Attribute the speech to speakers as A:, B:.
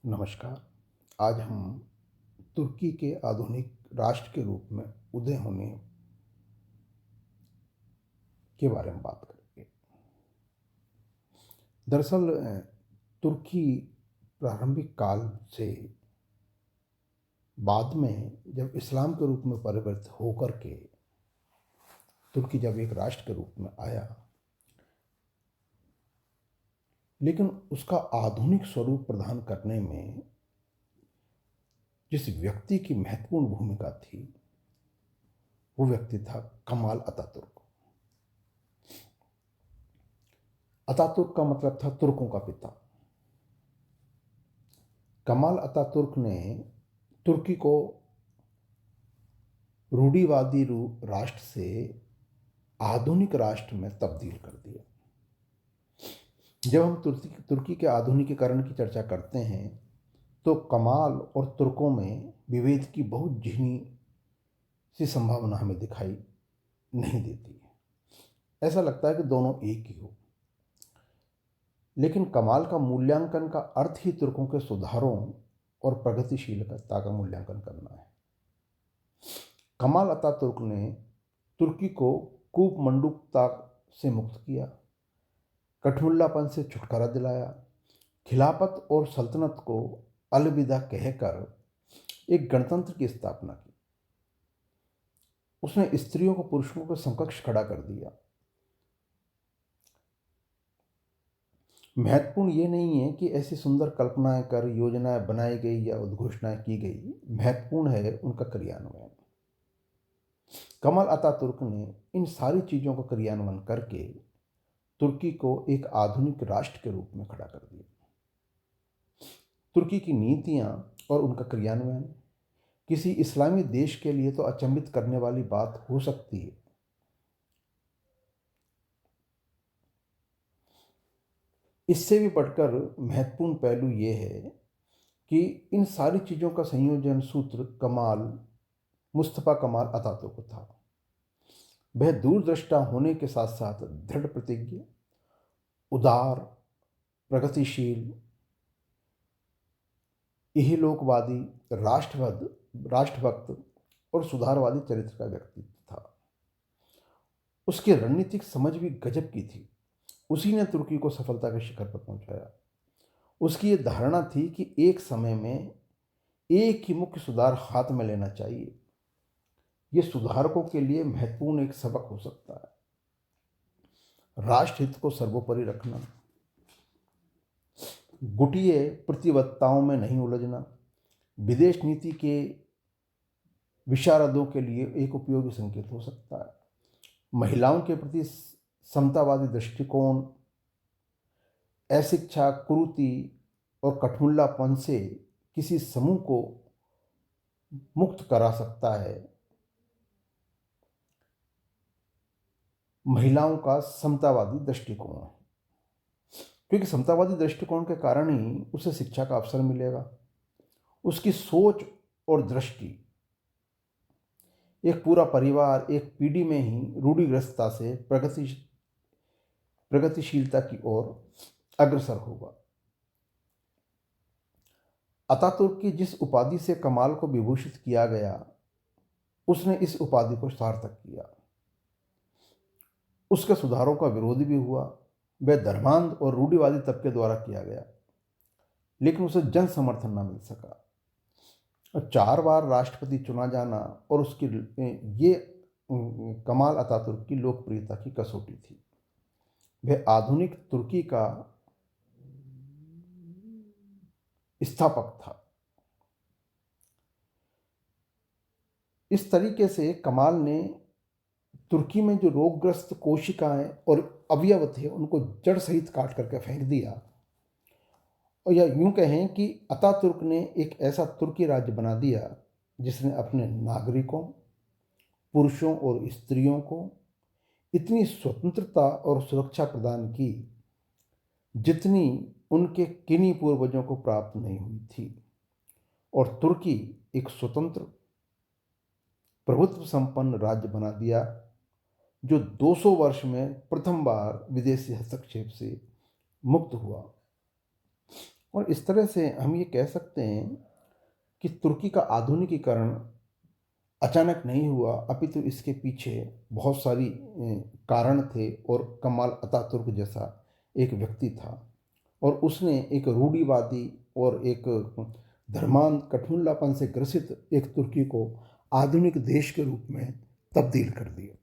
A: नमस्कार। आज हम तुर्की के आधुनिक राष्ट्र के रूप में उदय होने के बारे में बात करेंगे। दरअसल तुर्की प्रारंभिक काल से बाद में जब इस्लाम के रूप में परिवर्तित होकर के तुर्की जब एक राष्ट्र के रूप में आया, लेकिन उसका आधुनिक स्वरूप प्रदान करने में जिस व्यक्ति की महत्वपूर्ण भूमिका थी, वो व्यक्ति था कमाल अतातुर्क। अतातुर्क का मतलब था तुर्कों का पिता। कमाल अतातुर्क ने तुर्की को रूढ़िवादी राष्ट्र से आधुनिक राष्ट्र में तब्दील कर दिया। जब हम तुर्की के आधुनिकीकरण की चर्चा करते हैं तो कमाल और तुर्कों में विभेद की बहुत झिनी सी संभावना हमें दिखाई नहीं देती है। ऐसा लगता है कि दोनों एक ही हो, लेकिन कमाल का मूल्यांकन का अर्थ ही तुर्कों के सुधारों और प्रगतिशीलता का मूल्यांकन करना है। कमाल अतातुर्क ने तुर्की को कूपमंडूकता से मुक्त किया, कठमुल्लापन से छुटकारा दिलाया, खिलाफत और सल्तनत को अलविदा कहकर एक गणतंत्र की स्थापना की। उसने स्त्रियों को पुरुषों के समकक्ष खड़ा कर दिया। महत्वपूर्ण ये नहीं है कि ऐसी सुंदर कल्पनाएं कर योजनाएं बनाई गई या उद्घोषणाएं की गई, महत्वपूर्ण है उनका क्रियान्वयन। कमाल अतातुर्क ने इन सारी चीज़ों का क्रियान्वयन करके तुर्की को एक आधुनिक राष्ट्र के रूप में खड़ा कर दिया। तुर्की की नीतियां और उनका क्रियान्वयन किसी इस्लामी देश के लिए तो अचंभित करने वाली बात हो सकती है, इससे भी बढ़कर महत्वपूर्ण पहलू ये है कि इन सारी चीज़ों का संयोजन सूत्र मुस्तफा कमाल अतातुर्क था। वह दूरदृष्टा होने के साथ साथ दृढ़ प्रतिज्ञ, उदार, प्रगतिशील, इहलोकवादी, राष्ट्रभक्त और सुधारवादी चरित्र का व्यक्तित्व था। उसकी रणनीतिक समझ भी गजब की थी। उसी ने तुर्की को सफलता के शिखर पर पहुंचाया। उसकी ये धारणा थी कि एक समय में एक ही मुख्य सुधार हाथ में लेना चाहिए। ये सुधारकों के लिए महत्वपूर्ण एक सबक हो सकता है। राष्ट्रहित को सर्वोपरि रखना, गुटिये प्रतिबद्धताओं में नहीं उलझना, विदेश नीति के विशारदों के लिए एक उपयोगी संकेत हो सकता है। महिलाओं के प्रति समतावादी दृष्टिकोण अशिक्षा, कुरीति और कठमुल्लापन से किसी समूह को मुक्त करा सकता है। महिलाओं का समतावादी दृष्टिकोण, क्योंकि समतावादी दृष्टिकोण के कारण ही उसे शिक्षा का अवसर मिलेगा। उसकी सोच और दृष्टि, एक पूरा परिवार एक पीढ़ी में ही रूढ़िग्रस्तता से प्रगतिशीलता की ओर अग्रसर होगा। अतातुर्क की जिस उपाधि से कमाल को विभूषित किया गया, उसने इस उपाधि को सार्थक किया। उसके सुधारों का विरोध भी हुआ। वह धर्मांध और रूढ़िवादी तबके द्वारा किया गया, लेकिन उसे जन समर्थन न मिल सका। और 4 बार राष्ट्रपति चुना जाना और उसकी ये कमाल अतातुर्क की लोकप्रियता की कसौटी थी। वह आधुनिक तुर्की का स्थापक था। इस तरीके से कमाल ने तुर्की में जो रोगग्रस्त कोशिकाएं और अवयव थे उनको जड़ सहित काट करके फेंक दिया। और या यूं कहें कि अतातुर्क ने एक ऐसा तुर्की राज्य बना दिया जिसने अपने नागरिकों, पुरुषों और स्त्रियों को इतनी स्वतंत्रता और सुरक्षा प्रदान की जितनी उनके किन्हीं पूर्वजों को प्राप्त नहीं हुई थी। और तुर्की एक स्वतंत्र, प्रभुत्व संपन्न राज्य बना दिया जो 200 वर्ष में प्रथम बार विदेशी हस्तक्षेप से मुक्त हुआ। और इस तरह से हम ये कह सकते हैं कि तुर्की का आधुनिकीकरण अचानक नहीं हुआ, अपितु इसके पीछे बहुत सारी कारण थे और कमाल अतातुर्क जैसा एक व्यक्ति था और उसने एक रूढ़िवादी और एक धर्मांध कठमुल्लापन से ग्रसित एक तुर्की को आधुनिक देश के रूप में तब्दील कर दिया।